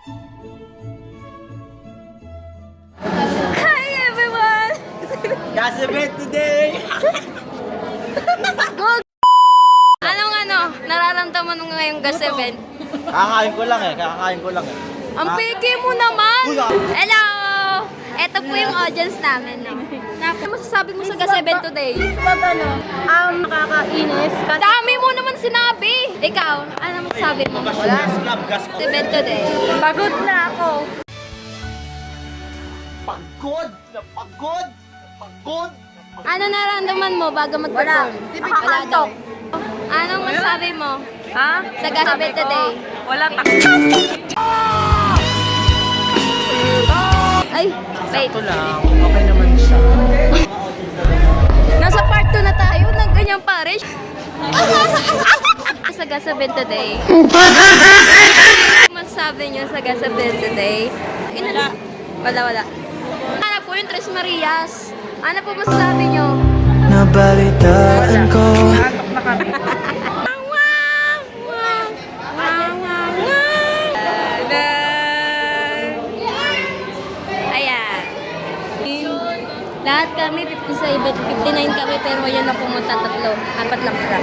Hi everyone! Gasabit today! Nararamdaman mo ngayong gas event? Kakakain ko lang eh. Ang peke mo naman! Hello! Ito po yung audience namin, no? Ano masasabi mo sa gas event today? Pag nakakainis. Dami mo naman sinabi! Ikaw, ano masasabi mo? Wala. Gas event today. Pagod na ako. Pagod! Ano nararamdaman mo bago mag-perform? Wala daw. Anong masasabi mo? Ha? Sa gas event today? Wala pa. Ay, wait. Ito lang. Okay naman siya. Nasa part 2 na tayo, nagganyan pa rin. Sa gas event today. Masasabi niyo sa gas event today? Wala. Ano po yung Tres Marias? Ano po masasabi niyo? Nabalitaan ko. Ayan. Lahat kami, 57, 59 kami, pero yan na pumunta tatlo. Apat lang pala.